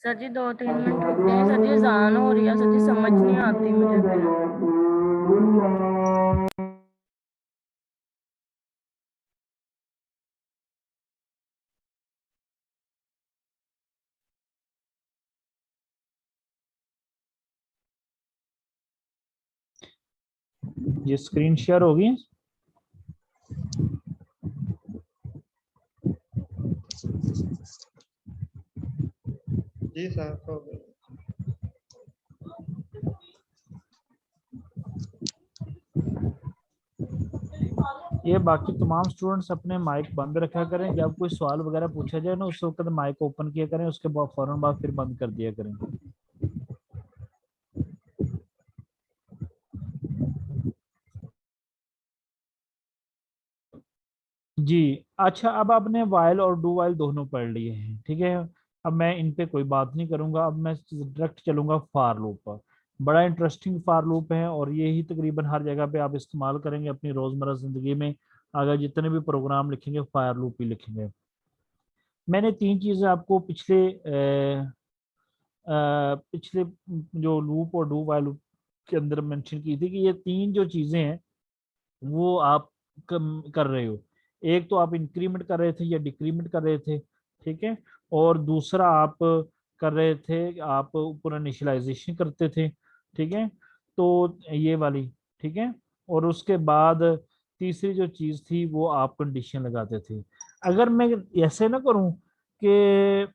Sir जी 2-3 minute रुकते हैं sir जी, अजान हो रही है सर जी, समझ नहीं आती मुझे फिर। ये स्क्रीन शेयर होगी। जी सर हो गई। ये बाकी तमाम स्टूडेंट्स अपने माइक बंद रखा करें, जब कोई सवाल वगैरह पूछा जाए ना उस वक्त माइक ओपन किया करें, उसके बाद फौरन बाद फिर बंद कर दिया करें। जी अच्छा, अब आपने वाइल और डू वाइल दोनों पढ़ लिए हैं, ठीक है। अब मैं इन पे कोई बात नहीं करूंगा, अब मैं डायरेक्ट चलूंगा फार लूप पर। बड़ा इंटरेस्टिंग फार लूप है और ये ही तकरीबन हर जगह पे आप इस्तेमाल करेंगे अपनी रोजमर्रा जिंदगी में। अगर जितने भी प्रोग्राम लिखेंगे फायर लूप ही लिखेंगे। मैंने तीन चीजें आपको पिछले जो लूप और डू वाइल लूप के अंदर मेंशन की थी कि ये तीन जो चीजें हैं वो आप कर रहे हो। एक तो आप इंक्रीमेंट कर रहे थे या डिक्रीमेंट कर रहे थे, ठीक है। और दूसरा आप कर रहे थे, आप ऊपर इनिशियलाइजेशन करते थे, ठीक है। तो ये वाली, ठीक है। और उसके बाद तीसरी जो चीज थी वो आप कंडीशन लगाते थे। अगर मैं ऐसे ना करूं कि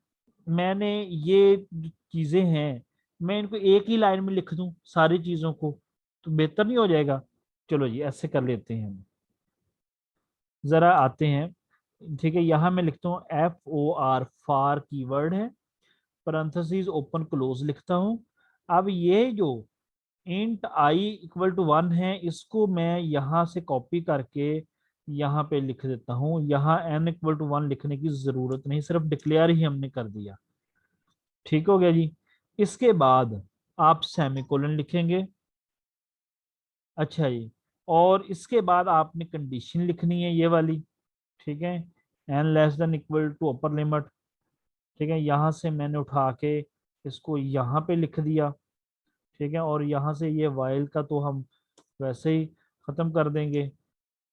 मैंने ये जो चीजें हैं मैं इनको एक ही लाइन में लिख दूं सारी चीजों को, तो बेहतर नहीं हो जाएगा? चलो जी ऐसे कर लेते हैं हम। जरा आते हैं, ठीक है। यहाँ मैं लिखता हूँ FOR, फार कीवर्ड है, पैरेंथेसिस ओपन क्लोज लिखता हूँ। अब ये जो इंट I इक्वल टू 1 है इसको मैं यहाँ से कॉपी करके यहाँ पे लिख देता हूँ। यहाँ n इक्वल टू 1 लिखने की जरूरत नहीं, सिर्फ डिक्लेयर ही हमने कर दिया। ठीक हो गया जी। इसके बाद आप सेमीकोलन लिखेंगे। अच्छा जी। और इसके बाद आपने कंडीशन लिखनी है ये वाली, ठीक है। N less than equal to upper limit, ठीक है। यहाँ से मैंने उठा के इसको यहाँ पे लिख दिया, ठीक है। और यहाँ से ये वाइल का तो हम वैसे ही ख़त्म कर देंगे।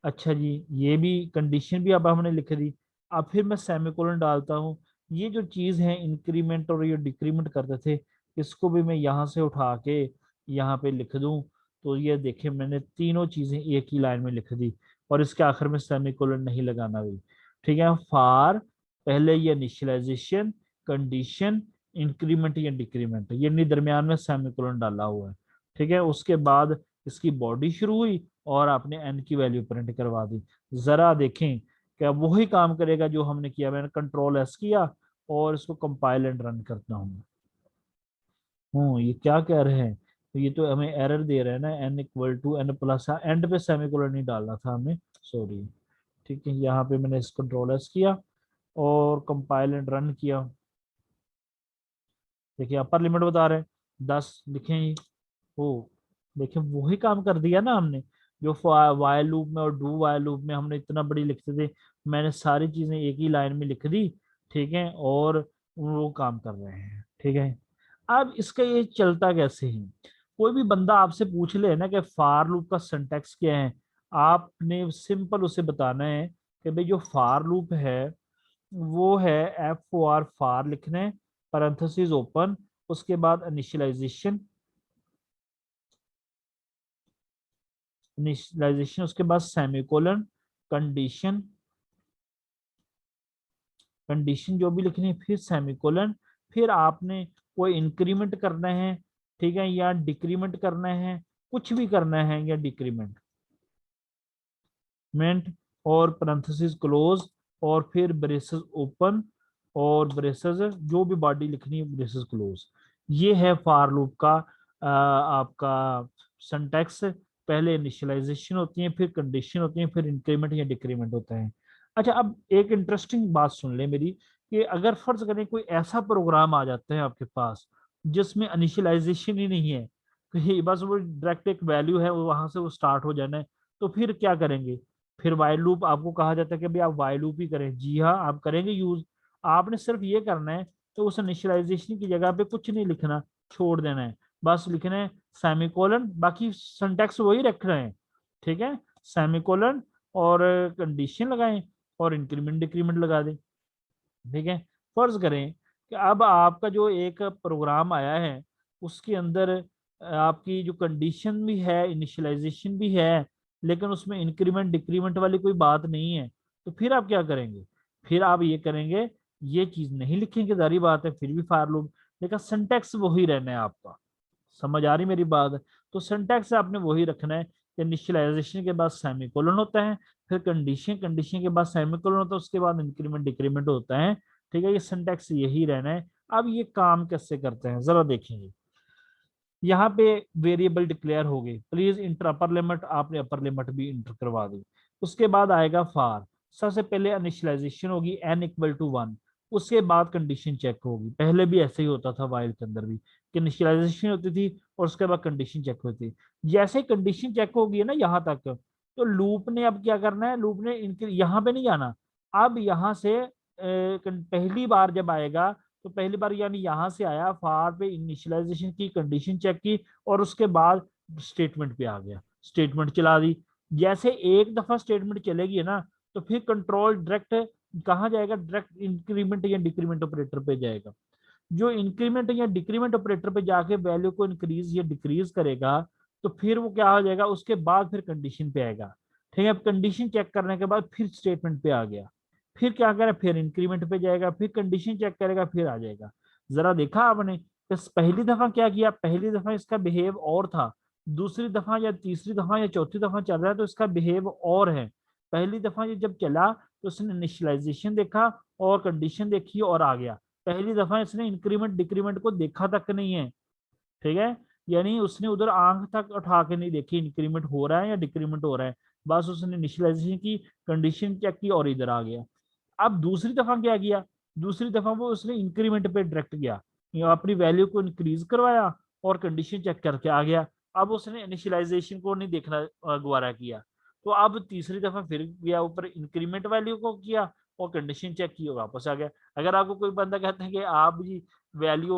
अच्छा जी, ये भी कंडीशन भी अब हमने लिख दी। अब फिर मैं सेमीकोलन डालता हूँ। ये जो चीज़ है इंक्रीमेंट और ये डिक्रीमेंट करते थे, इसको भी मैं यहाँ से उठा के यहाँ पे लिख दूँ। तो ये देखें मैंने तीनों चीज़ें एक ही लाइन में लिख दी और इसके आखिर में सेमीकोलन नहीं लगाना भी, ठीक है। फार पहले ये इनिशियलाइजेशन, कंडीशन, इंक्रीमेंट या डिक्रीमेंट, ये नहीं दरमियान में सेमीकोलन डाला हुआ है, ठीक है। उसके बाद इसकी बॉडी शुरू हुई और आपने एन की वैल्यू प्रिंट करवा दी। जरा देखें क्या वही काम करेगा जो हमने किया। मैंने कंट्रोल एस किया और इसको कंपाइल एंड रन करता हूँ। ये क्या कह रहे हैं? तो ये तो हमें एरर दे रहा है ना, n equal to n plus, end पे सेमीकोलन नहीं डालना था हमें, सॉरी। ठीक है, यहाँ पे मैंने इसको कंट्रोल एस किया और कंपाइल एंड रन किया। देखिए अपर लिमिट बता रहे हैं 10 लिखें ही। ओ देखिए वही काम कर दिया ना हमने जो वाइल लूप में और डू वाइल लूप में हमने इतना बड़ी लिखते थे। मैंने सारी चीजें एक ही लाइन में लिख दी, ठीक है। और वो काम कर रहे हैं, ठीक है। अब इसका ये चलता कैसे है? कोई भी बंदा आपसे पूछ ले ना कि फार लूप का सिंटैक्स क्या है, आपने सिंपल उसे बताना है कि भाई जो फार लूप है वो है FOR, फार लिखना है, पैरेंथेसिस ओपन, उसके बाद इनिशियलाइजेशन, उसके बाद सेमीकोलन, कंडीशन, कंडीशन जो भी लिखनी है, फिर सेमीकोलन, फिर आपने कोई इंक्रीमेंट करना है, ठीक है, या डिक्रीमेंट करना है, कुछ भी करना है, या डिक्रीमेंट मेंट, और पैरेंथेसिस क्लोज, और फिर ब्रेसेस ओपन, और ब्रेसेस जो भी बॉडी लिखनी है ब्रेसेस क्लोज। ये है फॉर लूप का आपका सिंटैक्स। पहले इनिशियलाइजेशन होती है, फिर कंडीशन होती है, फिर इंक्रीमेंट या डिक्रीमेंट होता है। अच्छा अब एक इंटरेस्टिंग बात सुन ले मेरी, कि अगर फर्ज करें कोई ऐसा प्रोग्राम आ जाता है आपके पास जिसमें इनिशियलाइजेशन ही नहीं है, कहीं बस वो डायरेक्ट एक वैल्यू है वो वहां से वो स्टार्ट हो जाना है, तो फिर क्या करेंगे? फिर वाइल लूप आपको कहा जाता है कि भाई आप वाइल लूप ही करें। जी हाँ, आप करेंगे यूज। आपने सिर्फ ये करना है तो उस इनिशियलाइजेशन की जगह पे कुछ नहीं लिखना, छोड़ देना है, बस लिखना है सेमीकोलन, बाकी सिंटैक्स वही रख रहे हैं, ठीक है, सेमीकोलन और कंडीशन लगाएं और इंक्रीमेंट डिक्रीमेंट लगा दें, ठीक है। फर्ज करें कि अब आपका जो एक प्रोग्राम आया है उसके अंदर आपकी जो कंडीशन भी है, इनिशियलाइजेशन भी है, लेकिन उसमें इंक्रीमेंट डिक्रीमेंट वाली कोई बात नहीं है, तो फिर आप क्या करेंगे, फिर आप ये करेंगे, ये चीज नहीं लिखेंगे, जारी बात है, फिर भी फार लूप, लेकिन सिंटैक्स वही रहना है आपका। समझ आ रही मेरी बात? तो सिंटैक्स आपने वही रखना है कि इनिशियलाइजेशन के बाद सेमीकोलन होता है, फिर कंडीशन, कंडीशन के बाद सेमीकोलन होता है, उसके बाद इंक्रीमेंट डिक्रीमेंट होता है, ठीक है, ये सिंटैक्स यही रहना है। अब ये काम कैसे करते हैं जरा देखेंगे। यहाँ पे वेरिएबल डिक्लेयर हो गई, प्लीज इंटर अपर लिमिट, आपने अपर लिमिट भी इंटर करवा दी। उसके बाद आएगा फार, सबसे पहले इनिशियलाइजेशन होगी n इक्वल टू 1, उसके बाद कंडीशन चेक होगी, पहले भी ऐसे ही होता था वाइल के अंदर भी कि इनिशियलाइजेशन होती थी और उसके बाद कंडीशन चेक होती थी। जैसे कंडीशन चेक होगी ना यहाँ तक, तो लूप ने अब क्या करना है, लूप ने यहाँ पे नहीं जाना, अब यहाँ से पहली बार जब आएगा, तो पहली बार यानी यहाँ से आया, फार पे इनिशियलाइजेशन की, कंडीशन चेक की और उसके बाद स्टेटमेंट पे आ गया, स्टेटमेंट चला दी। जैसे एक दफा स्टेटमेंट चलेगी ना, तो फिर कंट्रोल डायरेक्ट कहाँ जाएगा, डायरेक्ट इंक्रीमेंट या डिक्रीमेंट ऑपरेटर पे जाएगा। जो इंक्रीमेंट या डिक्रीमेंट ऑपरेटर पे जाके वैल्यू को इंक्रीज या डिक्रीज करेगा, तो फिर वो क्या हो जाएगा, उसके बाद फिर कंडीशन पे आएगा, ठीक है। अब कंडीशन चेक करने के बाद फिर स्टेटमेंट पे आ गया, फिर क्या करे, फिर इंक्रीमेंट पे जाएगा, फिर कंडीशन चेक करेगा, फिर आ जाएगा। जरा देखा आपने, इस पहली दफा क्या किया, पहली दफा इसका बिहेव और था, दूसरी दफा या तीसरी दफा या चौथी दफा चल रहा है तो इसका बिहेव और है। पहली दफा ये जब चला तो उसने इनिशियलाइजेशन देखा और कंडीशन देखी और आ गया, पहली दफा इसने इंक्रीमेंट डिक्रीमेंट को देखा तक नहीं है, ठीक है, यानी उसने उधर आंख तक उठा के नहीं देखी इंक्रीमेंट हो रहा है या डिक्रीमेंट हो रहा है, बस उसने इनिशियलाइजेशन की, कंडीशन चेक की और इधर आ गया। अब दूसरी दफा क्या किया, दूसरी दफा वो उसने इंक्रीमेंट पे डायरेक्ट गया, अपनी वैल्यू को इंक्रीज करवाया और कंडीशन चेक करके आ गया, अब उसने इनिशियलाइजेशन को नहीं देखना गवारा किया। तो अब तीसरी दफा फिर गया ऊपर, इंक्रीमेंट वैल्यू को किया और कंडीशन चेक की और वापस आ गया। अगर आपको कोई बंदा कहता है कि आप जी वैल्यू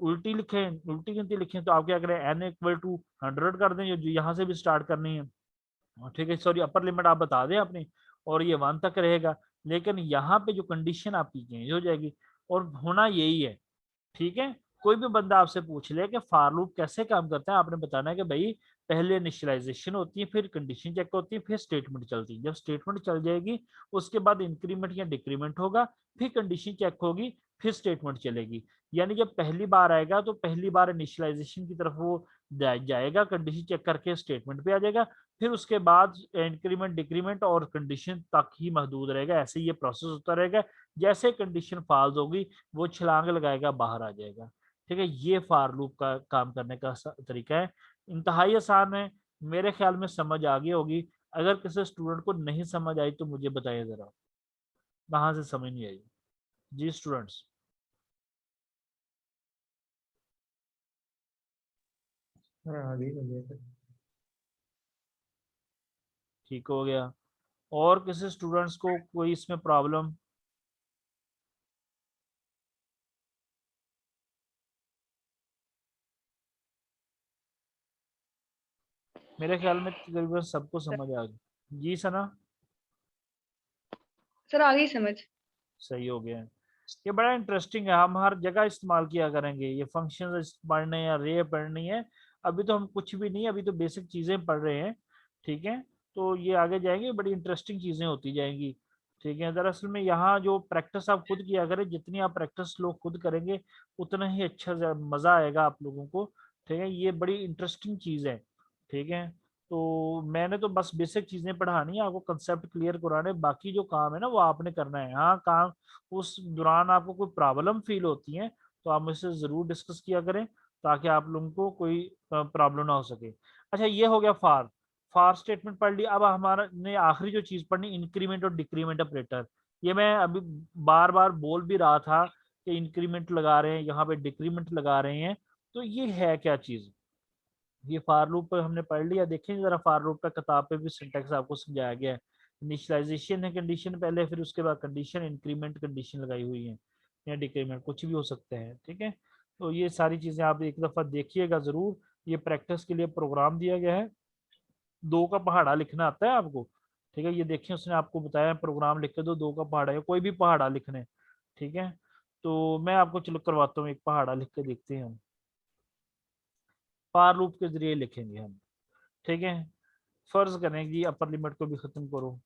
उल्टी लिखें, उल्टी गिनती लिखें, तो आप क्या करें, n इक्वल टू 100 कर दें, जो यहाँ से भी स्टार्ट करनी है, ठीक है, सॉरी अपर लिमिट आप बता दें अपनी, और ये 1 तक रहेगा, लेकिन यहाँ पे जो कंडीशन आपकी चेंज हो जाएगी, और होना यही है, ठीक है। कोई भी बंदा आपसे पूछ ले कि फार लूप कैसे काम करता है, आपने बताना है कि भाई पहले इनिशियलाइजेशन होती है, फिर कंडीशन चेक होती है, फिर स्टेटमेंट चलती है, जब स्टेटमेंट चल जाएगी उसके बाद इंक्रीमेंट या डिक्रीमेंट होगा, फिर कंडीशन चेक होगी, फिर स्टेटमेंट चलेगी। यानी जब पहली बार आएगा तो पहली बार इनिशियलाइजेशन की तरफ वो जाएगा, कंडीशन चेक करके स्टेटमेंट पे आ जाएगा, फिर उसके बाद इंक्रीमेंट डिक्रीमेंट और कंडीशन तक ही महदूद रहेगा, ऐसे ये प्रोसेस होता रहेगा। जैसे कंडीशन फॉल्स होगी वो छलांग लगाएगा, बाहर आ जाएगा, ठीक है। ये फार लूप का काम करने का तरीका है, इंतहाई आसान है, मेरे ख्याल में समझ आ गई होगी। अगर किसी स्टूडेंट को नहीं समझ आई तो मुझे बताइए जरा, कहाँ से समझ नहीं आई जी स्टूडेंट्स? सर आगे हो गया सर। ठीक हो गया? और किसी स्टूडेंट्स को कोई इसमें प्रॉब्लम? मेरे ख्याल में तकरीबन सबको समझ आ गई जी सना। सर आ गई समझ। सही हो गया। ये बड़ा इंटरेस्टिंग है, हम हर जगह इस्तेमाल किया करेंगे ये फंक्शन, पढ़ने या रे पढ़नी है। अभी तो हम कुछ भी नहीं, अभी तो बेसिक चीजें पढ़ रहे हैं, ठीक है। तो ये आगे जाएंगे बड़ी इंटरेस्टिंग चीजें होती जाएंगी, ठीक है। दरअसल में यहाँ जो प्रैक्टिस आप खुद किया करें, जितनी आप प्रैक्टिस लोग खुद करेंगे उतना ही अच्छा मजा आएगा आप लोगों को, ठीक है। ये बड़ी इंटरेस्टिंग चीज है, ठीक है। तो मैंने तो बस बेसिक चीजें पढ़ानी है आपको, कंसेप्ट क्लियर कराने, बाकी जो काम है ना वो आपने करना है। हाँ काम उस दौरान आपको कोई प्रॉब्लम फील होती है तो आप मुझसे जरूर डिस्कस किया करें, ताकि आप लोगों को कोई प्रॉब्लम ना हो सके। अच्छा ये हो गया फार, फार स्टेटमेंट पढ़ लिया। अब हमारा ने आखिरी जो चीज पढ़नी, इंक्रीमेंट और डिक्रीमेंट ऑपरेटर। ये मैं अभी बार बार बोल भी रहा था कि इंक्रीमेंट लगा रहे हैं यहाँ पे, डिक्रीमेंट लगा रहे हैं, तो ये है क्या चीज? ये फार लूप पर हमने पढ़ लिया, देखें जरा फार लूप का किताब पे भी सिंटेक्स आपको समझाया गया है। इनिशियलाइजेशन है कंडीशन पहले, फिर उसके बाद कंडीशन, इंक्रीमेंट, कंडीशन लगाई हुई है, या डिक्रीमेंट, कुछ भी हो सकते हैं। ठीक है, तो ये सारी चीज़ें आप एक दफ़ा देखिएगा ज़रूर। ये प्रैक्टिस के लिए प्रोग्राम दिया गया है। 2 का पहाड़ा लिखना आता है आपको? ठीक है, ये देखिए उसने आपको बताया प्रोग्राम लिख के दो, 2 का पहाड़ा या कोई भी पहाड़ा लिखने। ठीक है, तो मैं आपको चलो करवाता हूँ, एक पहाड़ा लिख के देखते हैं हम। फार लूप के जरिए लिखेंगे हम। ठीक है, फर्ज करें कि अपर लिमिट को भी खत्म करो।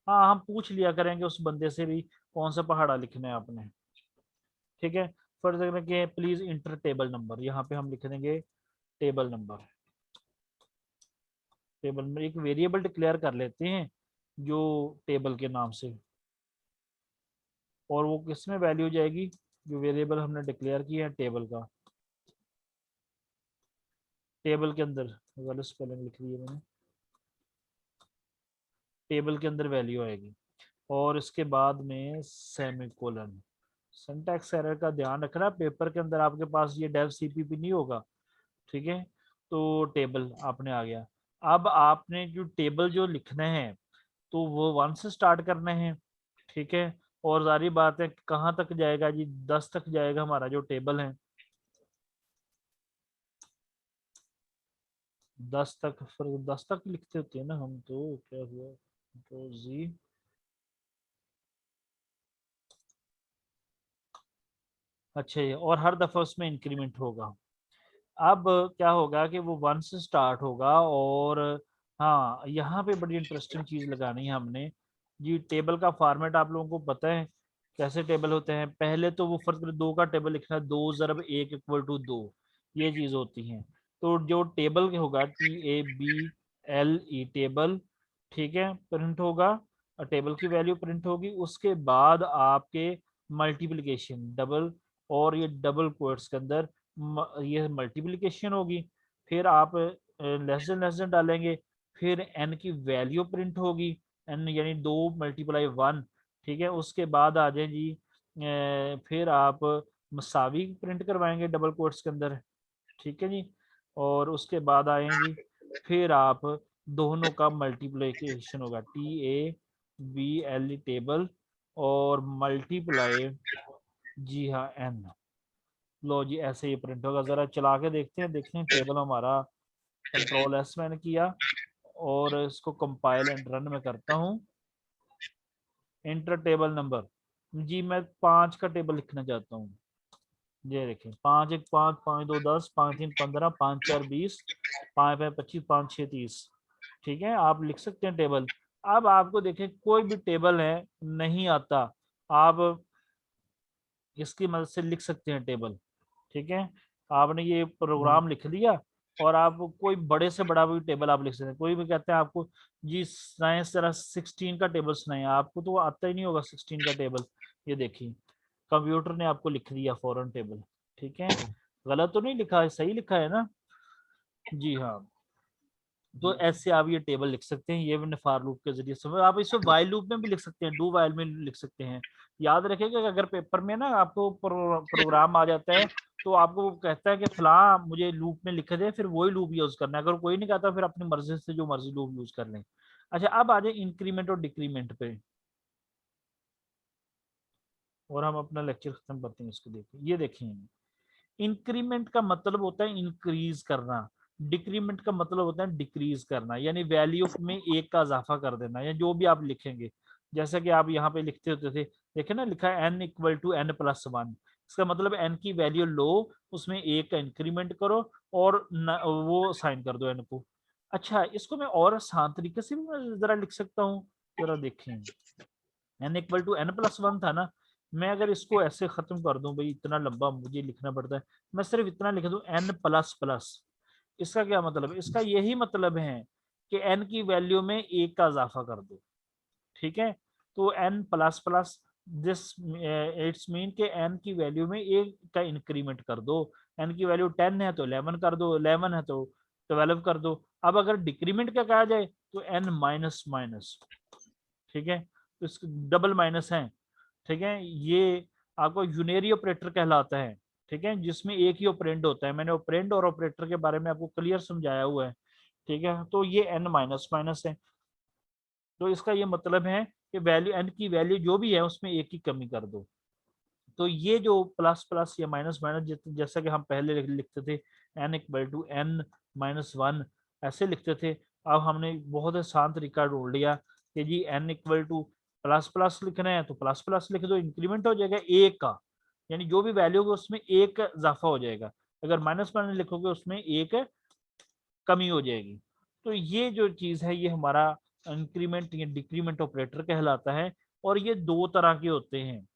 हाँ, हम पूछ लिया करेंगे उस बंदे से भी कौन सा पहाड़ा लिखना है आपने। ठीक है, फर्ज करें कि प्लीज इंटर टेबल नंबर, यहाँ पे हम लिख देंगे टेबल नंबर। टेबल में एक वेरिएबल डिक्लेयर कर लेते हैं जो टेबल के नाम से, और वो किस में वैल्यू जाएगी, जो वेरिएबल हमने डिक्लेयर किया है टेबल का, टेबल के अंदर गलत स्पेलिंग लिख दी है मैंने, टेबल के अंदर वैल्यू आएगी। और इसके बाद में सेमीकोलन। सिंटैक्स एरर का ध्यान रखना, पेपर के अंदर आपके पास ये डेव सीपीपी नहीं होगा। ठीक है, तो टेबल आपने आ गया। अब आपने जो टेबल जो लिखना है तो वो 1 से स्टार्ट करना है। ठीक है, और जारी बात है कहाँ तक जाएगा जी, 10 तक जाएगा हमारा जो टेबल है, 10 तक। फिर 10 तक लिखते होते हैं ना हम, तो क्या हुआ, तो जी अच्छा, ये और हर दफा उसमें इंक्रीमेंट होगा। अब क्या होगा कि वो 1 से स्टार्ट होगा। और हाँ, यहाँ पे बड़ी इंटरेस्टिंग चीज लगानी है हमने जी। टेबल का फॉर्मेट आप लोगों को पता है कैसे टेबल होते हैं। पहले तो वो फर्क 2 का टेबल लिखना है, 2 ज़रब 1 इक्वल टू 2, ये चीज होती है। तो जो टेबल होगा TABLE टेबल, ठीक है, प्रिंट होगा, और टेबल की वैल्यू प्रिंट होगी। उसके बाद आपके मल्टीप्लिकेशन डबल, और ये डबल कोट्स के अंदर ये मल्टीप्लिकेशन होगी। फिर आप लेस देन डालेंगे, फिर एन की वैल्यू प्रिंट होगी, एन यानी 2 मल्टीप्लाई 1। ठीक है, उसके बाद आ जाए जी फिर आप मसावी प्रिंट करवाएंगे डबल कोट्स के अंदर। ठीक है जी, और उसके बाद आए जी फिर आप दोनों का मल्टीप्लिकेशन होगा, TABLE टेबल, और मल्टीप्लाई, जी हाँ, एन। लो जी, ऐसे ही प्रिंट होगा। जरा चला के देखते हैं, देखते हैं टेबल हमारा। कंट्रोल एस मैंने किया और इसको कंपाइल एंड रन में करता हूँ। इंटर टेबल नंबर, जी मैं 5 का टेबल लिखना चाहता हूँ। ये देखें, 5 1 5 5 2 10 5 3 15 5 4 20 5 5 25 5 6 30। ठीक है, आप लिख सकते हैं टेबल। अब आपको देखें कोई भी टेबल है नहीं आता, आप इसकी मदद से लिख सकते हैं टेबल। ठीक है, आपने ये प्रोग्राम लिख दिया और आप कोई बड़े से बड़ा भी टेबल आप लिख सकते हैं। कोई भी कहते हैं आपको जी सुनाए जरा 16 का टेबल सुनाए, आपको तो आता ही नहीं होगा 16 का टेबल। ये देखिए कंप्यूटर ने आपको लिख दिया फौरन टेबल। ठीक है, गलत तो नहीं लिखा है, सही लिखा है ना? जी हाँ, तो ऐसे आप ये टेबल लिख सकते हैं, ये मैंने फॉर लूप के जरिए समझ। आप इसे वाइल लूप में भी लिख सकते हैं, डू वाइल में लिख सकते हैं। याद रखिएगा कि अगर पेपर में ना आपको प्रोग्राम आ जाता है तो आपको वो कहता है कि फलां मुझे लूप में लिख दे, फिर वही लूप यूज करना है। अगर कोई नहीं कहता फिर अपनी मर्जी से जो मर्जी लूप यूज कर लें। अच्छा, अब आ जाए इंक्रीमेंट और डिक्रीमेंट पे, और हम अपना लेक्चर खत्म करते हैं इसको। देखिए, ये देखें, इंक्रीमेंट का मतलब होता है इंक्रीज करना, डिक्रीमेंट का मतलब होता है डिक्रीज करना, यानी वैल्यू में 1 का इजाफा कर देना, या जो भी आप लिखेंगे। जैसा कि आप यहाँ पे लिखते होते थे, देखे ना, लिखा है n इक्वल टू n+1। इसका मतलब n की वैल्यू लो, उसमें 1 का इंक्रीमेंट करो और वो साइन कर दो n को। अच्छा, इसको मैं और आसान तरीके से भी जरा लिख सकता हूँ, जरा देखें। n इक्वल टू n+1 था ना, मैं अगर इसको ऐसे खत्म कर दूं, भाई इतना लंबा मुझे लिखना पड़ता है, मैं सिर्फ इतना लिख दूं n++। इसका क्या मतलब है? इसका यही मतलब है कि n की वैल्यू में 1 का इजाफा कर दो। ठीक है, तो n++ दिस इट्स मीन के n की वैल्यू में 1 का इंक्रीमेंट कर दो। n की वैल्यू 10 है तो 11 कर दो, 11 है तो 12 कर दो। अब अगर डिक्रीमेंट क्या कहा जाए तो n माइनस माइनस। ठीक है, तो इसके डबल माइनस है। ठीक है, ये आपको यूनेरी ऑपरेटर कहलाता है। ठीक है, जिसमें एक ही ऑपरेंड होता है। मैंने ऑपरेंड और ऑपरेटर के बारे में आपको क्लियर समझाया हुआ है। ठीक है, तो ये n माइनस माइनस है, तो इसका ये मतलब है कि वैल्यू n की वैल्यू जो भी है उसमें 1 की कमी कर दो। तो ये जो प्लस प्लस या माइनस माइनस, जैसा कि हम पहले लिखते थे n equal to n minus 1 ऐसे लिखते थे, अब हमने बहुत आसान तरीका ढूंढ लिया कि जी n equal to plus plus लिखना है तो प्लस प्लस लिख दो, इंक्रीमेंट हो जाएगा एक का, यानी जो भी वैल्यू होगी उसमें एक इजाफा हो जाएगा। अगर माइनस माइनस लिखोगे उसमें एक कमी हो जाएगी। तो ये जो चीज़ है ये हमारा इंक्रीमेंट या डिक्रीमेंट ऑपरेटर कहलाता है। और ये दो तरह के होते हैं,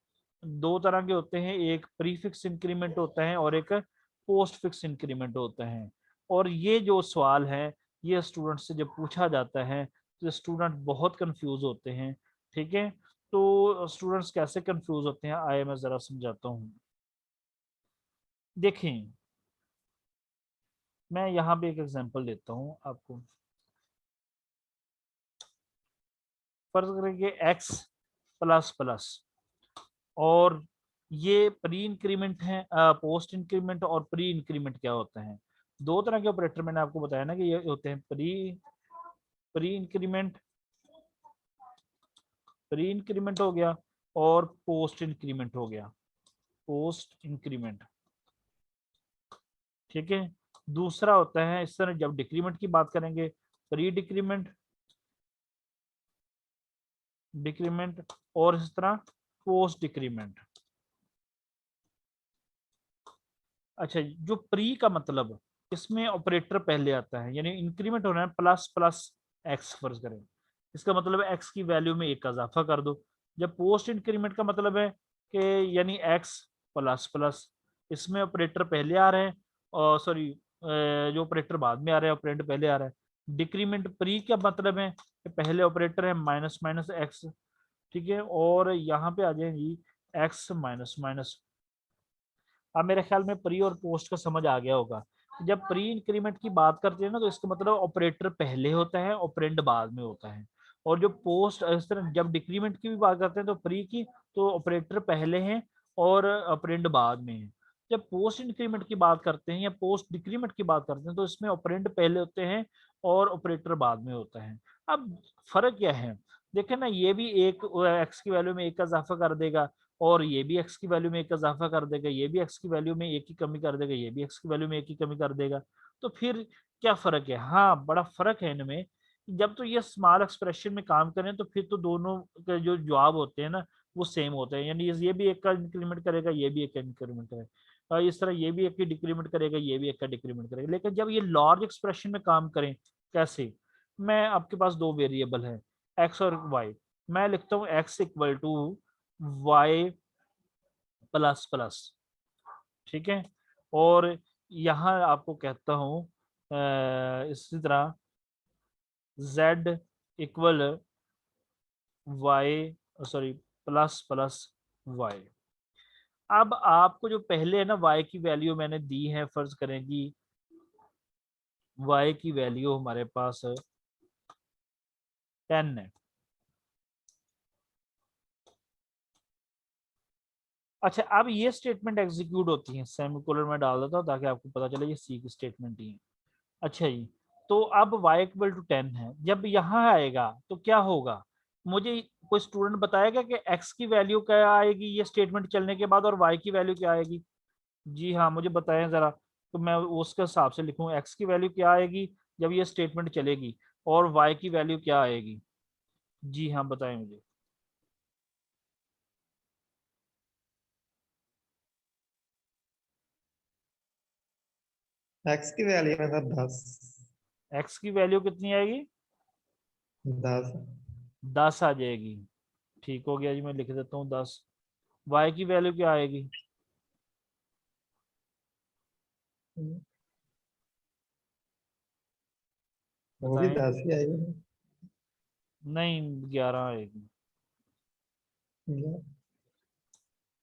दो तरह के होते हैं, एक प्री फिक्स इंक्रीमेंट होता है और एक पोस्ट फिक्स इंक्रीमेंट होता है। और ये जो सवाल है ये स्टूडेंट से जब पूछा जाता है तो स्टूडेंट बहुत कंफ्यूज होते हैं। ठीक है, तो स्टूडेंट्स कैसे कंफ्यूज होते हैं आइए मैं ज़रा समझाता हूँ। देखें, मैं यहाँ पे एक एग्जांपल देता हूँ आपको। फर्ज करें कि x प्लस प्लस, और ये प्री इंक्रीमेंट है, पोस्ट इंक्रीमेंट और प्री इंक्रीमेंट क्या होता है। दो तरह के ऑपरेटर मैंने आपको बताया ना कि ये होते हैं pre pre increment, pre increment हो गया और पोस्ट इंक्रीमेंट हो गया, पोस्ट इंक्रीमेंट। ठीक है, दूसरा होता है इस तरह जब डिक्रीमेंट की बात करेंगे प्री डिक्रीमेंट, डिक्रीमेंट और इस तरह पोस्ट डिक्रीमेंट। अच्छा, जो प्री का मतलब इसमें ऑपरेटर पहले आता है, यानी इंक्रीमेंट होना है प्लस प्लस एक्स फर्ज करें, इसका मतलब है एक्स की वैल्यू में एक का इजाफा कर दो। जब पोस्ट इंक्रीमेंट का मतलब है कि यानी एक्स प्लस प्लस, इसमें ऑपरेटर पहले आ रहे हैं और सॉरी जो ऑपरेटर बाद में आ रहे हैं ऑपरेंड पहले आ रहा है। डिक्रीमेंट प्री का मतलब है कि पहले ऑपरेटर है माइनस माइनस एक्स। ठीक है, और यहाँ पे आ जाएंगी एक्स माइनस माइनस। अब मेरे ख्याल में प्री और पोस्ट का समझ आ गया होगा। जब प्री इंक्रीमेंट की बात करते हैं ना तो इसका मतलब ऑपरेटर पहले होता है ऑपरेंड बाद में होता है। और जो पोस्ट इस तरह जब डिक्रीमेंट की भी बात करते हैं तो प्री की तो ऑपरेटर पहले हैं और ऑपरेंड बाद में है। जब पोस्ट इंक्रीमेंट की बात करते हैं या पोस्ट डिक्रीमेंट की बात करते हैं तो इसमें ऑपरेंड पहले होते हैं और ऑपरेटर बाद में होता है। अब फर्क क्या है, देखें ना, ये भी एक एक्स की वैल्यू में एक का इजाफा कर देगा और ये भी एक्स की वैल्यू में एक इजाफा कर देगा, ये भी एक्स की वैल्यू में एक की कमी कर देगा, ये भी एक्स की वैल्यू में एक की कमी कर देगा। तो फिर क्या फर्क है? हाँ, बड़ा फर्क है इनमें। जब तो ये स्मॉल एक्सप्रेशन में काम करें तो फिर तो दोनों के जो जवाब होते हैं ना वो सेम होते हैं, यानी ये भी एक का इंक्रीमेंट करेगा, ये भी एक का इंक्रीमेंट करेगा, और इस तरह ये भी एक की डिक्रीमेंट करेगा, ये भी एक का डिक्रीमेंट करेगा। लेकिन जब ये लार्ज एक्सप्रेशन में काम करें, कैसे? मैं आपके पास दो वेरिएबल है एक्स और वाई, मैं लिखता हूँ x equal to y plus plus. ठीक है, और यहाँ आपको कहता हूँ इसी तरह z equal y sorry plus plus y. अब आपको जो पहले है ना y की वैल्यू मैंने दी है, फर्ज करें कि y की वैल्यू हमारे पास 10 है। अच्छा, अब ये स्टेटमेंट एग्जीक्यूट होती है, सेमीकोलन में डाल देता हूँ ताकि आपको पता चले ये सी की स्टेटमेंट ही है। अच्छा जी, तो अब y इक्वल टू 10 है, जब यहाँ आएगा तो क्या होगा? मुझे कोई स्टूडेंट बताएगा कि x की वैल्यू क्या आएगी ये स्टेटमेंट चलने के बाद और y की वैल्यू क्या आएगी? जी हाँ, मुझे बताएं ज़रा, तो मैं उसके हिसाब से लिखूँ x की वैल्यू क्या आएगी जब ये स्टेटमेंट चलेगी और y की वैल्यू क्या आएगी। जी हाँ, बताएं मुझे। एक्स की वैल्यू है सर 10। x की वैल्यू कितनी आएगी? 10। 10 आ जाएगी। ठीक हो गया जी, मैं लिख देता हूँ 10। y की वैल्यू क्या आएगी? वो भी बताएं। 10 ही आएगी। नहीं, 11 आएगी। या-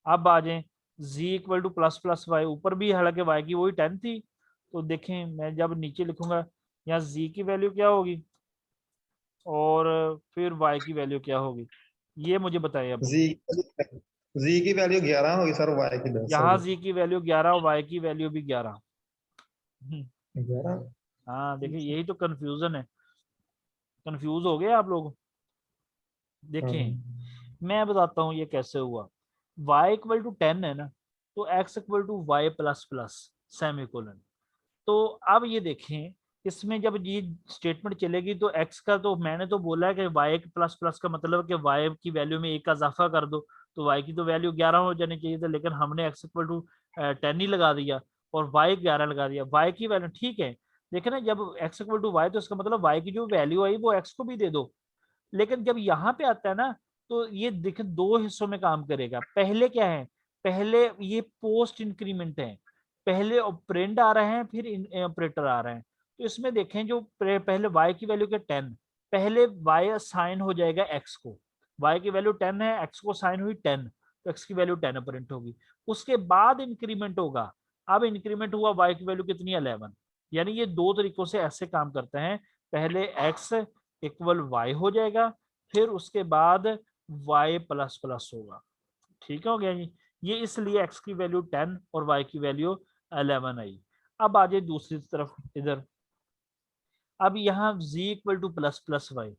अब आ जाए z equal to plus plus y, ऊपर भी हालांकि y की वही 10 थी, तो देखें मैं जब नीचे लिखूंगा यहाँ z की वैल्यू क्या होगी और फिर y की वैल्यू क्या होगी, ये मुझे बताएं अब। जी जी की वैल्यू 11 होगी सर, वाई की 10 यहाँ होगी। z की वैल्यू 11 और y की वैल्यू भी 11। 11। हाँ देखिए, यही तो कंफ्यूजन है, कंफ्यूज हो गए आप लोग। हाँ। देखें, मैं बताता हूँ ये कैसे हुआ। y इक्वल टू 10 है ना, तो x equal to y plus plus semicolon. तो अब ये देखें, इसमें जब ये स्टेटमेंट चलेगी तो x का, तो मैंने तो बोला है कि y प्लस प्लस का मतलब है कि y की वैल्यू में 1 का इजाफा कर दो, तो y की तो वैल्यू 11 हो जानी चाहिए था, लेकिन हमने x इक्वल टू 10 ही लगा दिया और y 11 लगा दिया। y की वैल्यू ठीक है, लेकिन ना जब x इक्वल टू y, तो इसका मतलब y की जो वैल्यू आई वो x को भी दे दो। लेकिन जब यहाँ पे आता है ना, तो ये देखें दो हिस्सों में काम करेगा। पहले क्या है, पहले ये पोस्ट इंक्रीमेंट है, पहले ऑपरेंड आ रहे हैं फिर ऑपरेटर आ रहे हैं। तो इसमें देखें जो पहले y की वैल्यू के 10, पहले y असाइन हो जाएगा x को, y की वैल्यू 10 है, x को साइन हुई 10, तो x की वैल्यू 10 ऑपरेंट होगी। उसके बाद इंक्रीमेंट होगा, अब इंक्रीमेंट हुआ y की वैल्यू कितनी है 11। यानी ये दो तरीकों से ऐसे काम करते हैं, पहले x इक्वल y हो जाएगा, फिर उसके बाद y प्लस प्लस होगा। ठीक हो गया जी, ये इसलिए x की वैल्यू 10 और y की वैल्यू 11 आई। अब आ जाए दूसरी तरफ इधर, अब यहाँ z equal to plus plus y,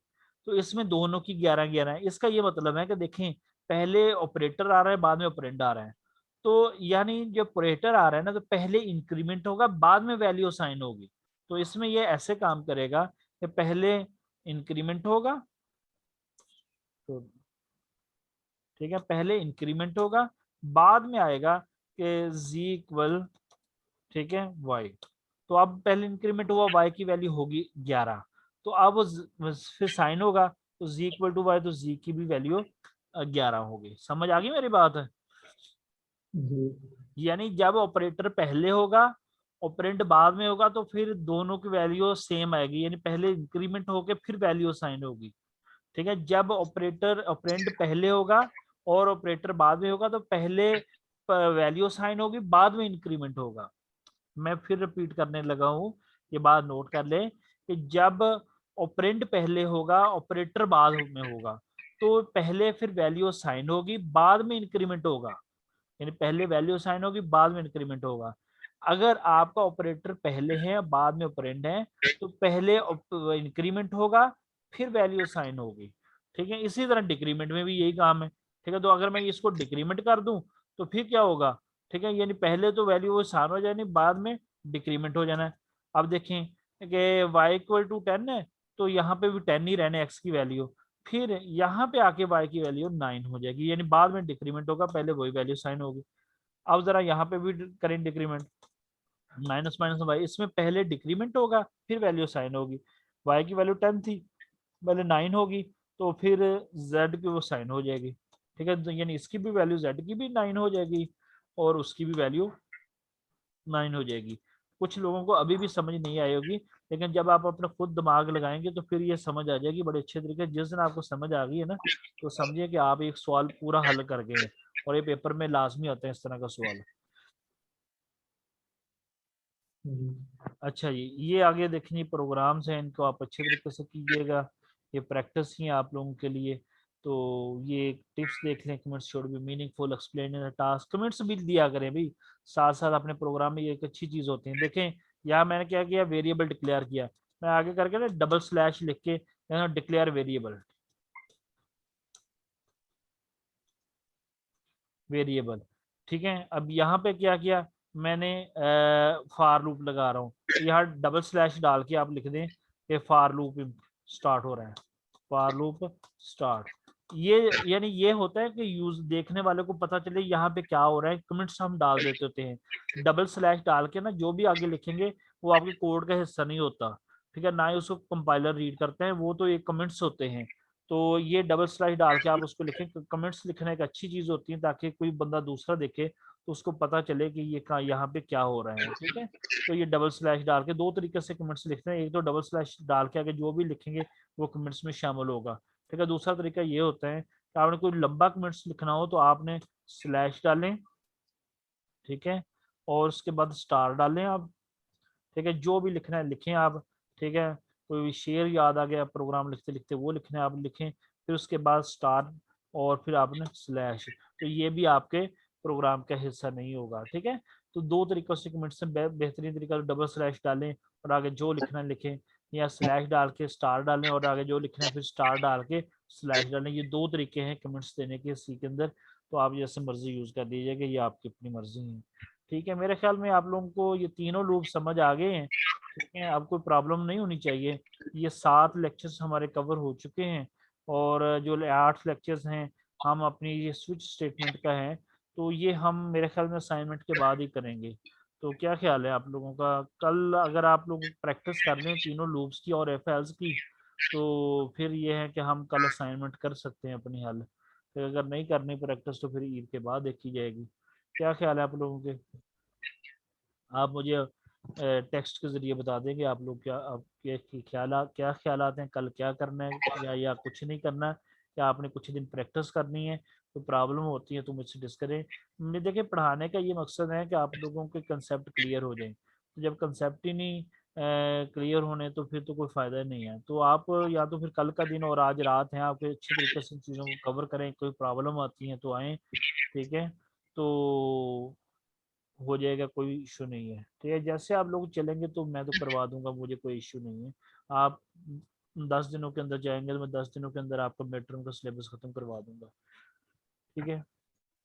तो इसमें दोनों की 11 11 है। इसका ये मतलब है कि देखें पहले ऑपरेटर आ रहा है बाद में ऑपरेंड आ रहा है, तो यानी जो ऑपरेटर आ रहा है ना, तो पहले इंक्रीमेंट होगा बाद में वैल्यू असाइन होगी। तो इसमें ये ऐसे काम करेगा कि पहले इंक्रीमेंट होगा, तो ठीक है, पहले इंक्रीमेंट होगा, बाद में आएगा कि z इक्वल, ठीक है, y। तो अब पहले इंक्रीमेंट हुआ, y की वैल्यू होगी 11, तो अब फिर साइन होगा, तो z इक्वल टू y, तो z की भी वैल्यू 11 होगी। समझ आ गई मेरी बात है? यानी जब ऑपरेटर पहले होगा, ऑपरेंड बाद में होगा, तो फिर दोनों की वैल्यू सेम आएगी, यानी पहले इंक्रीमेंट होके फिर वैल्यू साइन होगी। ठीक है, जब ऑपरेटर ऑपरेंड पहले होगा और ऑपरेटर बाद में होगा, तो पहले वैल्यू साइन होगी बाद में इंक्रीमेंट होगा। मैं फिर रिपीट करने लगा हूं, ये बात नोट कर ले कि जब ऑपरेंड पहले होगा ऑपरेटर बाद में होगा, तो पहले फिर वैल्यू साइन होगी बाद में इंक्रीमेंट होगा, यानी पहले वैल्यू साइन होगी बाद में इंक्रीमेंट होगा। अगर आपका ऑपरेटर पहले है बाद में ऑपरेंड है, तो पहले इंक्रीमेंट होगा फिर वैल्यू साइन होगी। ठीक है, इसी तरह डिक्रीमेंट में भी यही काम है। ठीक है, तो अगर मैं इसको डिक्रीमेंट कर दूं तो फिर क्या होगा, ठीक है, यानी पहले तो वैल्यू वो साइन हो जानी, बाद में डिक्रीमेंट हो जाना है। अब देखें कि y इक्वल टू 10 है, तो यहाँ पे भी 10 ही रहने x की वैल्यू, फिर यहाँ पे आके y की वैल्यू 9 हो जाएगी, यानी बाद में डिक्रीमेंट होगा, पहले वही वैल्यू साइन होगी। अब जरा यहाँ पे भी करें डिक्रीमेंट, माइनस माइनस वाई, इसमें पहले डिक्रीमेंट होगा फिर वैल्यू साइन होगी। y की वैल्यू 10 थी, पहले 9 होगी, तो फिर z की वो साइन हो जाएगी। ठीक है, तो यानी इसकी भी वैल्यू z की भी 9 हो जाएगी और उसकी भी वैल्यू 9 हो जाएगी। कुछ लोगों को अभी भी समझ नहीं आई होगी, लेकिन जब आप अपना खुद दिमाग लगाएंगे तो फिर ये समझ आ जाएगी बड़े अच्छे तरीके। जिस दिन आपको समझ आ गई है ना, तो समझिए कि आप एक सवाल पूरा हल कर गए हैं, और ये पेपर में लाजमी आते हैं इस तरह का सवाल। अच्छा जी, ये आगे देखनी प्रोग्राम्स हैं, इनको आप अच्छे तरीके से कीजिएगा, ये प्रैक्टिस ही है आप लोगों के लिए। तो ये टिप्स देख लें, comments should be meaningful, explain in task, comments भी दिया करें भाई साथ साथ अपने प्रोग्राम में, ये एक अच्छी चीज़ होती है। देखें यहाँ मैंने क्या किया, वेरिएबल डिक्लेयर किया, मैं आगे करके ना डबल स्लैश लिख के डिक्लेयर वेरिएबल, वेरिएबल। ठीक है, अब यहाँ पे क्या किया मैंने, फार लूप लगा रहा हूँ, तो यहाँ डबल स्लैश डाल के आप लिख दें कि फार लूप स्टार्ट हो रहा है, फार लूप स्टार्ट। ये यानी ये होता है कि यूज देखने वाले को पता चले यहाँ पे क्या हो रहा है, कमेंट्स हम डाल देते होते हैं। डबल स्लैश डाल के ना जो भी आगे लिखेंगे वो आपके कोड का हिस्सा नहीं होता। ठीक है, ना ही उसको कंपाइलर रीड करते हैं, वो तो ये कमेंट्स होते हैं। तो ये डबल स्लैश डाल के आप उसको लिखें, कमेंट्स लिखना एक अच्छी चीज होती है, ताकि कोई बंदा दूसरा देखे तो उसको पता चले कि ये यहाँ पे क्या हो रहा है। ठीक है, तो ये डबल स्लैश डाल के दो तरीके से कमेंट्स लिखते हैं, एक तो डबल स्लैश डाल के आगे जो भी लिखेंगे वो कमेंट्स में शामिल होगा। ठीक है, दूसरा तरीका ये होता है कि आपने कोई लंबा कमेंट्स लिखना हो तो आपने स्लैश डालें, ठीक है, और उसके बाद स्टार डालें आप। ठीक है, जो भी लिखना है लिखें आप। ठीक है, कोई भी शेर याद आ गया प्रोग्राम लिखते लिखते वो लिखना है आप लिखें, फिर उसके बाद स्टार और फिर आपने स्लैश, तो ये भी आपके प्रोग्राम का हिस्सा नहीं होगा। ठीक है, तो दो तरीकों से कमेंट्स में बेहतरीन तरीका डबल स्लैश डालें और आगे जो लिखना है लिखें, या स्लैश डाल के स्टार डालें और आगे जो लिखना है फिर स्टार डाल के स्लैश डालें। ये दो तरीके हैं कमेंट्स देने के सी के अंदर। तो आप जैसे मर्जी यूज़ कर दीजिएगा, ये आपकी अपनी मर्जी है। ठीक है, मेरे ख्याल में आप लोगों को ये तीनों लूप समझ आ गए हैं। ठीक है, अब कोई प्रॉब्लम नहीं होनी चाहिए। ये 7 लेक्चर्स हमारे कवर हो चुके हैं और जो 8 लेक्चर्स हैं हम अपनी ये स्विच स्टेटमेंट का है, तो ये हम मेरे ख्याल में असाइनमेंट के बाद ही करेंगे। तो क्या ख्याल है आप लोगों का? कल अगर आप लोग प्रैक्टिस कर लें तीनों लूप्स की और एफ एल्स की, तो फिर ये है कि हम कल असाइनमेंट कर सकते हैं अपनी हल। फिर अगर नहीं करनी प्रैक्टिस तो फिर ईद के बाद देखी जाएगी। क्या ख्याल है आप लोगों के? आप मुझे टेक्स्ट के ज़रिए बता देंगे आप लोग आपके क्या ख्यालात हैं, कल क्या करना है या कुछ नहीं करना है, क्या आपने कुछ दिन प्रैक्टिस करनी है? तो प्रॉब्लम होती है तो मुझसे डिस्कस करें। मैं देखिए, पढ़ाने का ये मकसद है कि आप लोगों के कंसेप्ट क्लियर हो जाएं। तो जब कंसेप्ट ही नहीं क्लियर होने तो फिर तो कोई फ़ायदा नहीं है। तो आप या तो फिर कल का दिन और आज रात है आपके अच्छे तरीके से चीज़ों को कवर करें, कोई प्रॉब्लम आती है तो आएँ। ठीक है, तो हो जाएगा, कोई इशू नहीं है। ठीक है, जैसे आप लोग चलेंगे तो मैं तो करवा दूंगा, मुझे कोई इशू नहीं है। आप 10 दिनों के अंदर जाएंगे तो मैं 10 दिनों के अंदर आपका मिड टर्म का सिलेबस ख़त्म करवा दूंगा। ठीक है,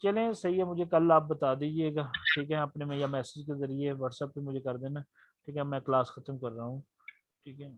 चलें, सही है, मुझे कल आप बता दीजिएगा। ठीक है, अपने में या मैसेज के ज़रिए व्हाट्सएप पे मुझे कर देना। ठीक है, मैं क्लास ख़त्म कर रहा हूँ। ठीक है।